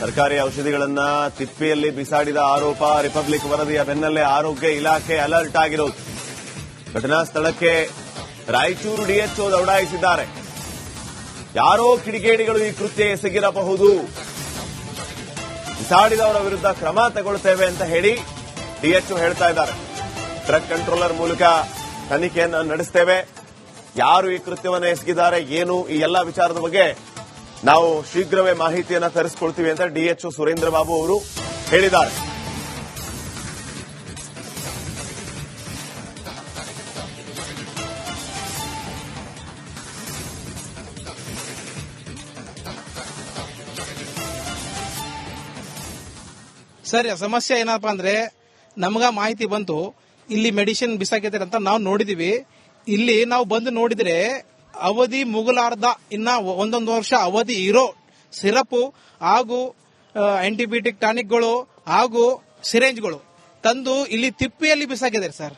ಸರ್ಕಾರಿ ಔಷಧಿಗಳನ್ನ ತಿಪ್ಪಿಯಲ್ಲಿ ಬಿಸಾಡಿದ ಆರೋಪ ರಿಪಬ್ಲಿಕ್ ವರದಿಯ ಬೆನ್ನಲ್ಲೇ ಆರೋಗ್ಯ ಇಲಾಖೆ ಅಲರ್ಟ್ ಆಗಿರೋದು. ಘಟನಾ ಸ್ಥಳಕ್ಕೆ ರಾಯಚೂರು ಡಿಎಚ್ಒ ದೌಡಾಯಿಸಿದ್ದಾರೆ. ಯಾರೋ ಕಿಡಿಗೇಡಿಗಳು ಈ ಕೃತ್ಯ ಎಸಗಿರಬಹುದು, ಬಿಸಾಡಿದವರ ವಿರುದ್ಧ ಕ್ರಮ ತಗೊಳ್ತೇವೆ ಅಂತ ಹೇಳಿ ಡಿಎಚ್ಒ ಹೇಳ್ತಾ ಇದ್ದಾರೆ. ಡ್ರಗ್ ಕಂಟ್ರೋಲರ್ ಮೂಲಕ ತನಿಖೆಯನ್ನು ನಡೆಸ್ತೇವೆ, ಯಾರು ಈ ಕೃತ್ಯವನ್ನು ಎಸಗಿದ್ದಾರೆ ಏನು ಈ ಎಲ್ಲಾ ವಿಚಾರದ ಬಗ್ಗೆ ನಾವು ಶೀಘ್ರವೇ ಮಾಹಿತಿಯನ್ನ ತರಿಸಿಕೊಳ್ತೀವಿ ಅಂತ ಡಿಎಚ್ಒ ಸುರೇಂದ್ರ ಬಾಬು ಅವರು ಹೇಳಿದ್ದಾರೆ. ಸರ್, ಸಮಸ್ಯೆ ಏನಪ್ಪಾ ಅಂದ್ರೆ ನಮಗ ಮಾಹಿತಿ ಬಂತು, ಇಲ್ಲಿ ಮೆಡಿಸಿನ್ ಬಿಸಾಕಿದ್ದಾರೆ ಅಂತ ನಾವು ನೋಡಿದೀವಿ. ಇಲ್ಲಿ ನಾವು ಬಂದು ನೋಡಿದ್ರೆ ಅವಧಿ ಮುಗಲಾರ್ದ ಇನ್ನ ಒಂದೊಂದು ವರ್ಷ ಅವಧಿ ಇರೋ ಸಿರಪ್ ಹಾಗೂ ಆಂಟಿಬಯೋಟಿಕ್ ಟಾನಿಕ್ಗಳು ಹಾಗೂ ಸಿರೇಂಜ್ಗಳು ತಂದು ಇಲ್ಲಿ ತಿಪ್ಪಿಯಲ್ಲಿ ಬಿಸಾಕಿದ್ದಾರೆ ಸರ್.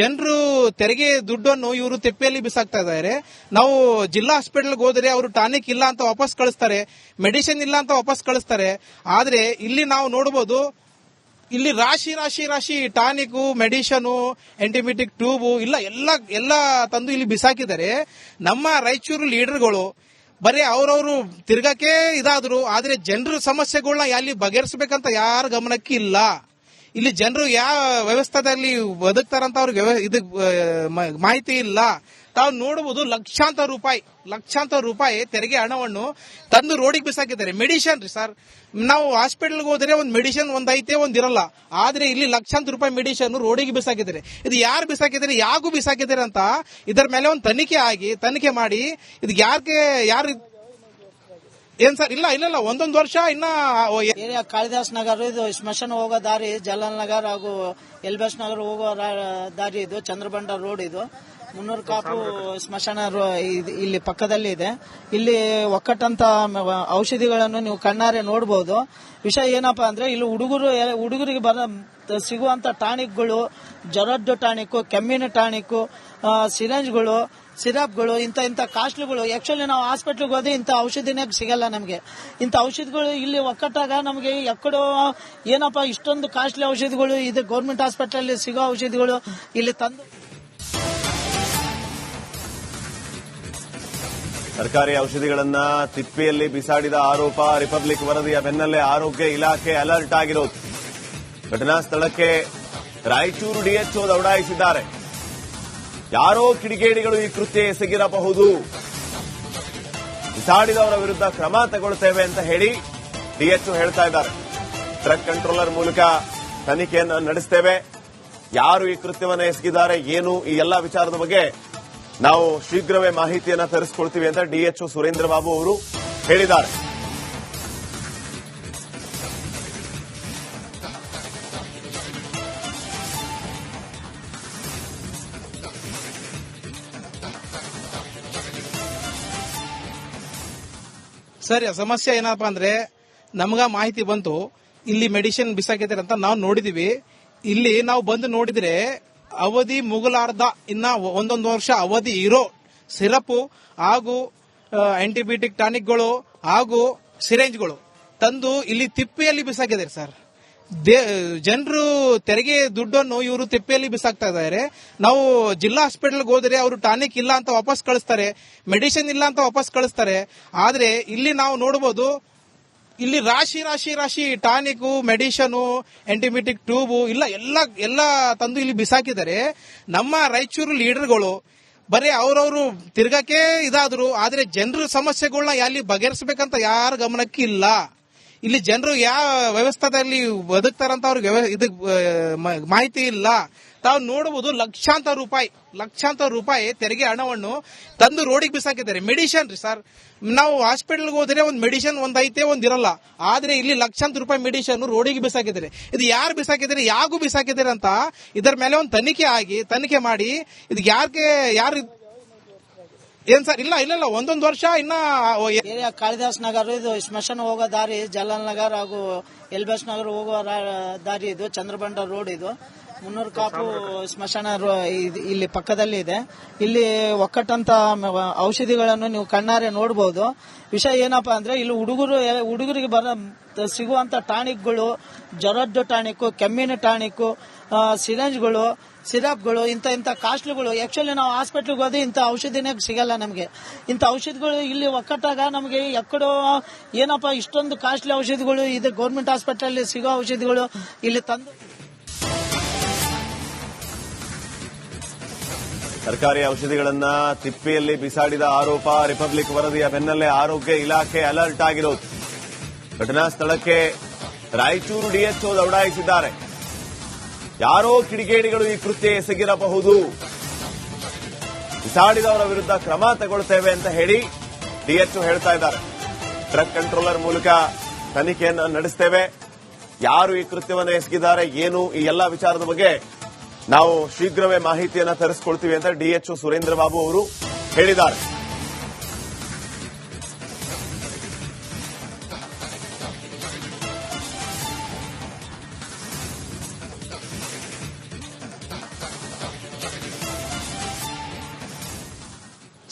ಜನರು ತೆರಿಗೆ ದುಡ್ಡನ್ನು ಇವರು ತಿಪ್ಪಿಯಲ್ಲಿ ಬಿಸಾಕ್ತಾ ಇದ್ದಾರೆ. ನಾವು ಜಿಲ್ಲಾ ಹಾಸ್ಪಿಟಲ್ಗೆ ಹೋದರೆ ಅವರು ಟಾನಿಕ್ ಇಲ್ಲ ಅಂತ ವಾಪಸ್ ಕಳಿಸ್ತಾರೆ, ಮೆಡಿಸಿನ್ ಇಲ್ಲ ಅಂತ ವಾಪಸ್ ಕಳಿಸ್ತಾರೆ. ಆದ್ರೆ ಇಲ್ಲಿ ನಾವು ನೋಡಬಹುದು, ಇಲ್ಲಿ ರಾಶಿ ರಾಶಿ ರಾಶಿ ಟಾನಿಕ್, ಮೆಡಿಷನ್, ಆಂಟಿಬಯೋಟಿಕ್ ಟ್ಯೂಬ್ ಎಲ್ಲ ತಂದು ಇಲ್ಲಿ ಬಿಸಾಕಿದ್ದಾರೆ. ನಮ್ಮ ರಾಯಚೂರು ಲೀಡರ್ಗಳು ಬರೀ ಅವ್ರವ್ರು ತಿರ್ಗಕ್ಕೆ ಇದಾದ್ರು, ಆದ್ರೆ ಜನರ ಸಮಸ್ಯೆಗಳನ್ನ ಎಲ್ಲಿ ಬಗೆಹರಿಸಬೇಕಂತ ಯಾರ ಗಮನಕ್ಕೆ ಇಲ್ಲ. ಇಲ್ಲಿ ಜನರು ಯಾವ ವ್ಯವಸ್ಥೆಯಲ್ಲಿ ಬದುಕ್ತಾರಂತ ಅವ್ರಿಗೆ ಮಾಹಿತಿ ಇಲ್ಲ. ತಾವು ನೋಡಬಹುದು ಲಕ್ಷಾಂತರ ರೂಪಾಯಿ ತೆರಿಗೆ ಹಣವನ್ನು ತಂದು ರೋಡಿಗೆ ಬಿಸಾಕಿದ್ದಾರೆ. ಮೆಡಿಷನ್ ರೀ ಸರ್, ನಾವು ಹಾಸ್ಪಿಟಲ್ಗೆ ಹೋದ್ರೆ ಒಂದು ಮೆಡಿಷನ್ ಒಂದೈತೆ ಒಂದಿರಲ್ಲ, ಆದ್ರೆ ಇಲ್ಲಿ ಲಕ್ಷಾಂತರ ರೂಪಾಯಿ ಮೆಡಿಷನ್ ರೋಡಿಗೆ ಬಿಸಾಕಿದ್ದಾರೆ. ಇದು ಯಾರು ಬಿಸಾಕಿದ್ದಾರೆ, ಯಾಗೂ ಬಿಸಾಕಿದ್ದಾರೆ ಅಂತ ಇದರ ಮೇಲೆ ಒಂದು ತನಿಖೆ ಮಾಡಿ ಇದು ಯಾರು ಏನ್ ಸರ್? ಇಲ್ಲ ಒಂದೊಂದು ವರ್ಷ ಇನ್ನ ಕಾಳಿದಾಸ್ ನಗರ ಇದು ಸ್ಮಶಾನ ಹೋಗೋ ದಾರಿ, ಜಲಾಲ್ ನಗರ್ ಹಾಗೂ ಎಲ್ಬಸ್ ನಗರ್ ಹೋಗೋ ದಾರಿ ಇದು, ಚಂದ್ರಬಂಡ ರೋಡ್ ಇದು. ಮುನ್ನೂರು ಕಾಪು ಸ್ಮಶಾನ ಇಲ್ಲಿ ಪಕ್ಕದಲ್ಲಿ ಇದೆ. ಇಲ್ಲಿ ಒಕ್ಕಟ್ಟಂತ ಔಷಧಿಗಳನ್ನು ನೀವು ಕಣ್ಣಾರೆ ನೋಡಬಹುದು. ವಿಷಯ ಏನಪ್ಪಾ ಅಂದ್ರೆ ಇಲ್ಲಿ ಹುಡುಗರಿಗೆ ಸಿಗುವಂತ ಟಾನಿಕ್ಗಳು, ಜ್ವರದ್ದು ಟಾನಿಕ್, ಕೆಮ್ಮಿನ ಟಾನಿಕ್, ಸಿರಂಜ್ಗಳು, ಸಿರಪ್ಗಳು, ಇಂಥ ಕಾಸ್ಟ್ಲಿಗಳು. ಆಕ್ಚುಲಿ ನಾವು ಹಾಸ್ಪಿಟ್ಲಿಗೆ ಹೋದ್ರೆ ಇಂಥ ಔಷಧಿನೇ ಸಿಗಲ್ಲ ನಮಗೆ. ಇಂಥ ಔಷಧಿಗಳು ಇಲ್ಲಿ ಒಕ್ಕಟ್ಟಾಗ ನಮಗೆ ಎಕ್ಕಡೋ ಏನಪ್ಪಾ ಇಷ್ಟೊಂದು ಕಾಸ್ಟ್ಲಿ ಔಷಧಿಗಳು ಇದೆ, ಗೌರ್ಮೆಂಟ್ ಹಾಸ್ಪಿಟಲ್ ಸಿಗೋ ಔಷಧಿಗಳು ಇಲ್ಲಿ ತಂದು. ಸರ್ಕಾರಿ ಔಷಧಿಗಳನ್ನ ತಿಪ್ಪಿಯಲ್ಲಿ ಬಿಸಾಡಿದ ಆರೋಪ ರಿಪಬ್ಲಿಕ್ ವರದಿಯ ಬೆನ್ನಲ್ಲೇ ಆರೋಗ್ಯ ಇಲಾಖೆ ಅಲರ್ಟ್ ಆಗಿರೋದು. ಘಟನಾ ಸ್ಥಳಕ್ಕೆ ರಾಯಚೂರು ಡಿಎಚ್ಒ ದೌಡಾಯಿಸಿದ್ದಾರೆ. ಯಾರೋ ಕಿಡಿಗೇಡಿಗಳು ಈ ಕೃತ್ಯ ಎಸಗಿರಬಹುದು, ಬಿಸಾಡಿದವರ ವಿರುದ್ಧ ಕ್ರಮ ತಗೊಳ್ತೇವೆ ಅಂತ ಹೇಳಿ ಡಿಎಚ್ಒ ಹೇಳ್ತಾ ಇದ್ದಾರೆ. ಡ್ರಗ್ ಕಂಟ್ರೋಲರ್ ಮೂಲಕ ತನಿಖೆಯನ್ನು ನಡೆಸ್ತೇವೆ, ಯಾರು ಈ ಕೃತ್ಯವನ್ನು ಎಸಗಿದ್ದಾರೆ ಏನು ಈ ಎಲ್ಲಾ ವಿಚಾರದ ಬಗ್ಗೆ ನಾವು ಶೀಘ್ರವೇ ಮಾಹಿತಿಯನ್ನ ತರಿಸಿಕೊಳ್ತೀವಿ ಅಂತ ಡಿಎಚ್ಒ ಸುರೇಂದ್ರ ಬಾಬು ಅವರು ಹೇಳಿದ್ದಾರೆ. ಸರ್, ಸಮಸ್ಯೆ ಏನಪ್ಪಾ ಅಂದ್ರೆ ನಮಗ ಮಾಹಿತಿ ಬಂತು, ಇಲ್ಲಿ ಮೆಡಿಸಿನ್ ಬಿಸಾಕಿದ್ದಾರೆ ಅಂತ ನಾವು ನೋಡಿದೀವಿ. ಇಲ್ಲಿ ನಾವು ಬಂದು ನೋಡಿದ್ರೆ ಅವಧಿ ಮುಗಲಾರ್ದ ಇನ್ನ ಒಂದೊಂದು ವರ್ಷ ಅವಧಿ ಇರೋ ಸಿರಪ್ ಹಾಗೂ ಆಂಟಿಬಯೋಟಿಕ್ ಟಾನಿಕ್ಗಳು ಹಾಗೂ ಸಿರೇಂಜ್ಗಳು ತಂದು ಇಲ್ಲಿ ತಿಪ್ಪಿಯಲ್ಲಿ ಬಿಸಾಕಿದ್ದಾರೆ ಸರ್. ಜನರು ತೆರಿಗೆ ದುಡ್ಡನ್ನು ಇವರು ತಿಪ್ಪಿಯಲ್ಲಿ ಬಿಸಾಕ್ತಾ ಇದ್ದಾರೆ. ನಾವು ಜಿಲ್ಲಾ ಹಾಸ್ಪಿಟಲ್ಗೆ ಹೋದ್ರೆ ಅವರು ಟಾನಿಕ್ ಇಲ್ಲ ಅಂತ ವಾಪಸ್ ಕಳಿಸ್ತಾರೆ, ಮೆಡಿಸಿನ್ ಇಲ್ಲ ಅಂತ ವಾಪಸ್ ಕಳಿಸ್ತಾರೆ. ಆದ್ರೆ ಇಲ್ಲಿ ನಾವು ನೋಡಬಹುದು, ಇಲ್ಲಿ ರಾಶಿ ರಾಶಿ ರಾಶಿ ಟಾನಿಕ್, ಮೆಡಿಷನ್, ಆಂಟಿಬಯೋಟಿಕ್ ಟ್ಯೂಬ್ ಎಲ್ಲ ತಂದು ಇಲ್ಲಿ ಬಿಸಾಕಿದ್ದಾರೆ. ನಮ್ಮ ರಾಯಚೂರು ಲೀಡರ್ಗಳು ಬರೀ ಅವ್ರವ್ರು ತಿರ್ಗಕ್ಕೆ ಇದಾದ್ರು, ಆದ್ರೆ ಜನರ ಸಮಸ್ಯೆಗಳನ್ನ ಎಲ್ಲಿ ಬಗೆಹರಿಸಬೇಕಂತ ಯಾರ ಗಮನಕ್ಕೆ ಇಲ್ಲ. ಇಲ್ಲಿ ಜನರು ಯಾವ ವ್ಯವಸ್ಥೆಯಲ್ಲಿ ಬದುಕ್ತಾರಂತ ಅವ್ರಿಗೆ ಮಾಹಿತಿ ಇಲ್ಲ. ತಾವು ನೋಡಬಹುದು ಲಕ್ಷಾಂತರ ರೂಪಾಯಿ ತೆರಿಗೆ ಹಣವನ್ನು ತಂದು ರೋಡಿಗೆ ಬಿಸಾಕಿದ್ದಾರೆ. ಮೆಡಿಷನ್ ರೀ ಸರ್, ನಾವು ಹಾಸ್ಪಿಟಲ್ಗೆ ಹೋದ್ರೆ ಒಂದು ಮೆಡಿಸಿನ್ ಒಂದೈತೆ ಒಂದಿರಲ್ಲ, ಆದ್ರೆ ಇಲ್ಲಿ ಲಕ್ಷಾಂತರ ರೂಪಾಯಿ ಮೆಡಿಸಿನ್ ರೋಡಿಗೆ ಬಿಸಾಕಿದ್ದಾರೆ. ಇದು ಯಾರು ಬಿಸಾಕಿದ್ದಾರೆ, ಯಾಗೂ ಬಿಸಾಕಿದ್ದಾರೆ ಅಂತ ಇದರ ಮೇಲೆ ಒಂದು ತನಿಖೆ ಮಾಡಿ ಇದು ಯಾರು ಏನ್ ಸರ್? ಇಲ್ಲ ಒಂದೊಂದು ವರ್ಷ ಇನ್ನ ಕಾಳಿದಾಸ್ ನಗರ ಇದು ಸ್ಮಶಾನ ಹೋಗೋ ದಾರಿ, ಜಲಾಲ್ ನಗರ್ ಹಾಗೂ ಎಲ್ಬಸ್ ನಗರ್ ಹೋಗೋ ದಾರಿ ಇದು, ಚಂದ್ರಬಂಡ ರೋಡ್ ಇದು. ಮುನ್ನೂರು ಕಾಪು ಸ್ಮಶಾನ ಇಲ್ಲಿ ಪಕ್ಕದಲ್ಲಿ ಇದೆ. ಇಲ್ಲಿ ಒಕ್ಕಟ್ಟಂತ ಔಷಧಿಗಳನ್ನು ನೀವು ಕಣ್ಣಾರೆ ನೋಡಬಹುದು. ವಿಷಯ ಏನಪ್ಪಾ ಅಂದ್ರೆ ಇಲ್ಲಿ ಹುಡುಗರಿಗೆ ಸಿಗುವಂತ ಟಾನಿಕ್ಗಳು, ಜ್ವರದ್ದು ಟಾನಿಕ್, ಕೆಮ್ಮಿನ ಟಾನಿಕ್, ಸಿರಂಜ್ಗಳು, ಸಿರಪ್ಗಳು, ಇಂಥ ಕಾಸ್ಟ್ಲಿಗಳು. ಆಕ್ಚುಲಿ ನಾವು ಹಾಸ್ಪಿಟ್ಲಿಗೆ ಹೋದ್ರೆ ಇಂಥ ಔಷಧಿನೇ ಸಿಗಲ್ಲ ನಮಗೆ. ಇಂಥ ಔಷಧಿಗಳು ಇಲ್ಲಿ ಒಕ್ಕಟ್ಟಾಗ ನಮಗೆ ಎಕ್ಕಡೋ ಏನಪ್ಪಾ ಇಷ್ಟೊಂದು ಕಾಸ್ಟ್ಲಿ ಔಷಧಿಗಳು ಇದೆ. ಗೌರ್ಮೆಂಟ್ ಹಾಸ್ಪಿಟಲ್ ಸಿಗೋ ಔಷಧಿಗಳು ಇಲ್ಲಿ ತಂದು ಸರ್ಕಾರಿ ಔಷಧಿಗಳನ್ನ ತಿಪ್ಪಿಯಲ್ಲಿ ಬಿಸಾಡಿದ ಆರೋಪ. ರಿಪಬ್ಲಿಕ್ ವರದಿಯ ಬೆನ್ನಲ್ಲೇ ಆರೋಗ್ಯ ಇಲಾಖೆ ಅಲರ್ಟ್ ಆಗಿರೋದು. ಘಟನಾ ಸ್ಥಳಕ್ಕೆ ರಾಯಚೂರು ಡಿಎಚ್ಒ ದೌಡಾಯಿಸಿದ್ದಾರೆ. ಯಾರೋ ಕಿಡಿಗೇಡಿಗಳು ಈ ಕೃತ್ಯ ಎಸಗಿರಬಹುದು, ಬಿಸಾಡಿದವರ ವಿರುದ್ಧ ಕ್ರಮ ತಗೊಳ್ತೇವೆ ಅಂತ ಹೇಳಿ ಡಿಎಚ್ಒ ಹೇಳ್ತಾ ಇದ್ದಾರೆ. ಡ್ರಗ್ ಕಂಟ್ರೋಲರ್ ಮೂಲಕ ತನಿಖೆಯನ್ನು ನಡೆಸ್ತೇವೆ. ಯಾರು ಈ ಕೃತ್ಯವನ್ನು ಎಸಗಿದ್ದಾರೆ, ಏನು, ಈ ಎಲ್ಲಾ ವಿಚಾರದ ಬಗ್ಗೆ ನಾವು ಶೀಘ್ರವೇ ಮಾಹಿತಿಯನ್ನು ತರಿಸಿಕೊಳ್ತೀವಿ ಅಂತ ಡಿಎಚ್ಒ ಸುರೇಂದ್ರ ಬಾಬು ಅವರು ಹೇಳಿದ್ದಾರೆ.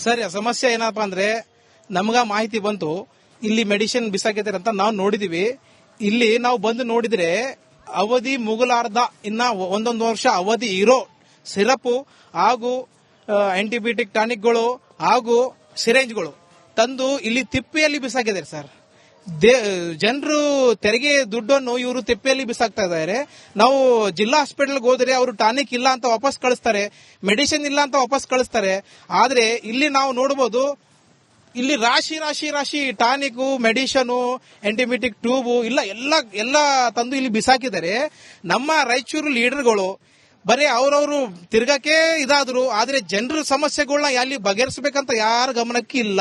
ಸರ್, ಸಮಸ್ಯೆ ಏನಪ್ಪಾ ಅಂದ್ರೆ ನಮ್ಗ ಮಾಹಿತಿ ಬಂತು ಇಲ್ಲಿ ಮೆಡಿಸಿನ್ ಬಿಸಾಕಿದ್ದಾರೆ ಅಂತ ನಾವು ನೋಡಿದೀವಿ. ಇಲ್ಲಿ ನಾವು ಬಂದು ನೋಡಿದ್ರೆ ಅವಧಿ ಮುಗಲಾರ್ದ ಇನ್ನ ಒಂದೊಂದು ವರ್ಷ ಅವಧಿ ಇರೋ ಸಿರಪ್ ಹಾಗೂ ಆಂಟಿಬಯೋಟಿಕ್ ಟಾನಿಕ್ಗಳು ಹಾಗೂ ಸಿರೇಂಜ್ಗಳು ತಂದು ಇಲ್ಲಿ ತಿಪ್ಪೆಯಲ್ಲಿ ಬಿಸಾಕಿದ್ದಾರೆ ಸರ್. ಜನರು ತೆರಿಗೆ ದುಡ್ಡನ್ನು ಇವರು ತಿಪ್ಪೆಯಲ್ಲಿ ಬಿಸಾಕ್ತಾ ಇದ್ದಾರೆ. ನಾವು ಜಿಲ್ಲಾ ಹಾಸ್ಪಿಟಲ್ಗೆ ಹೋದ್ರೆ ಅವರು ಟಾನಿಕ್ ಇಲ್ಲ ಅಂತ ವಾಪಸ್ ಕಳಿಸ್ತಾರೆ, ಮೆಡಿಸಿನ್ ಇಲ್ಲ ಅಂತ ವಾಪಸ್ ಕಳಿಸ್ತಾರೆ. ಆದ್ರೆ ಇಲ್ಲಿ ನಾವು ನೋಡಬಹುದು, ಇಲ್ಲಿ ರಾಶಿ ರಾಶಿ ರಾಶಿ ಟಾನಿಕ್, ಮೆಡಿಷನ್, ಆಂಟಿಬಯೋಟಿಕ್ ಟ್ಯೂಬ್ ಎಲ್ಲ ತಂದು ಇಲ್ಲಿ ಬಿಸಾಕಿದ್ದಾರೆ. ನಮ್ಮ ರಾಯಚೂರು ಲೀಡರ್ಗಳು ಬರೀ ಅವ್ರವ್ರು ತಿರ್ಗಕ್ಕೆ ಇದಾದ್ರು, ಆದ್ರೆ ಜನರ ಸಮಸ್ಯೆಗಳನ್ನ ಎಲ್ಲಿ ಬಗೆಹರಿಸಬೇಕಂತ ಯಾರ ಗಮನಕ್ಕೆ ಇಲ್ಲ.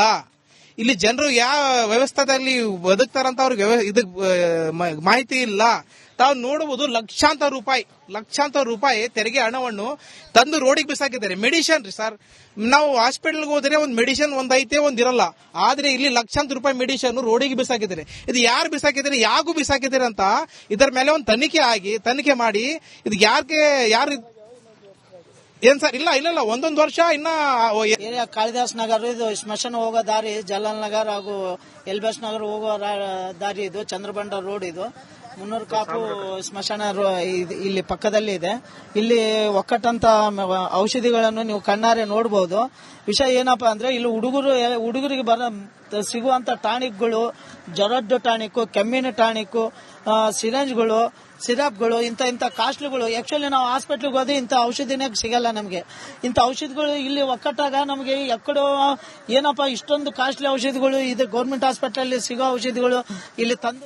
ಇಲ್ಲಿ ಜನರು ಯಾವ ವ್ಯವಸ್ಥೆಯಲ್ಲಿ ಬದುಕ್ತಾರಂತ ಅವ್ರಿಗೆ ಮಾಹಿತಿ ಇಲ್ಲ. ತಾವು ನೋಡಬಹುದು ಲಕ್ಷಾಂತರ ರೂಪಾಯಿ ತೆರಿಗೆ ಹಣವನ್ನು ತಂದು ರೋಡಿಗೆ ಬಿಸಾಕಿದ್ದಾರೆ. ಮೆಡಿಷನ್ ರೀ ಸರ್, ನಾವು ಹಾಸ್ಪಿಟಲ್ಗೆ ಹೋದ್ರೆ ಒಂದು ಮೆಡಿಷನ್ ಒಂದೈತೆ ಒಂದಿರಲ್ಲ, ಆದ್ರೆ ಇಲ್ಲಿ ಲಕ್ಷಾಂತರ ರೂಪಾಯಿ ಮೆಡಿಷನ್ ರೋಡಿಗೆ ಬಿಸಾಕಿದ್ದಾರೆ. ಇದು ಯಾರು ಬಿಸಾಕಿದ್ದಾರೆ, ಯಾಗೂ ಬಿಸಾಕಿದ್ದಾರೆ ಅಂತ ಇದರ ಮೇಲೆ ಒಂದು ತನಿಖೆ ಮಾಡಿ ಇದು ಯಾರು ಏನ್ ಸರ್? ಇಲ್ಲ ಒಂದೊಂದು ವರ್ಷ ಇನ್ನ ಕಾಳಿದಾಸ್ ನಗರ ಇದು ಸ್ಮಶಾನ ಹೋಗೋ ದಾರಿ, ಜಲಾಲ್ ನಗರ್ ಹಾಗೂ ಎಲ್ಬಸ್ ನಗರ್ ಹೋಗೋ ದಾರಿ ಇದು, ಚಂದ್ರಬಂಡ ರೋಡ್ ಇದು. ಮುನ್ನೂರು ಕಾಪು ಸ್ಮಶಾನ ಇಲ್ಲಿ ಪಕ್ಕದಲ್ಲಿ ಇದೆ. ಇಲ್ಲಿ ಒಕ್ಕಟ್ಟಂತ ಔಷಧಿಗಳನ್ನು ನೀವು ಕಣ್ಣಾರೆ ನೋಡಬಹುದು. ವಿಷಯ ಏನಪ್ಪಾ ಅಂದ್ರೆ ಇಲ್ಲಿ ಹುಡುಗರಿಗೆ ಸಿಗುವಂತ ಟಾನಿಕ್ಗಳು, ಜ್ವರದ್ದು ಟಾನಿಕ್, ಕೆಮ್ಮಿನ ಟಾನಿಕ್, ಸಿರಂಜ್ಗಳು, ಸಿರಪ್ಗಳು, ಇಂಥ ಕಾಸ್ಟ್ಲಿಗಳು. ಆಕ್ಚುಲಿ ನಾವು ಹಾಸ್ಪಿಟ್ಲಿಗೆ ಹೋದ್ರೆ ಇಂಥ ಔಷಧಿನೇ ಸಿಗಲ್ಲ ನಮಗೆ. ಇಂಥ ಔಷಧಿಗಳು ಇಲ್ಲಿ ಒಕ್ಕಟ್ಟಾಗ ನಮಗೆ ಎಕ್ಕಡೋ ಏನಪ್ಪಾ ಇಷ್ಟೊಂದು ಕಾಸ್ಟ್ಲಿ ಔಷಧಿಗಳು ಇದೆ. ಗೌರ್ಮೆಂಟ್ ಹಾಸ್ಪಿಟಲ್ ಸಿಗೋ ಔಷಧಿಗಳು ಇಲ್ಲಿ ತಂದು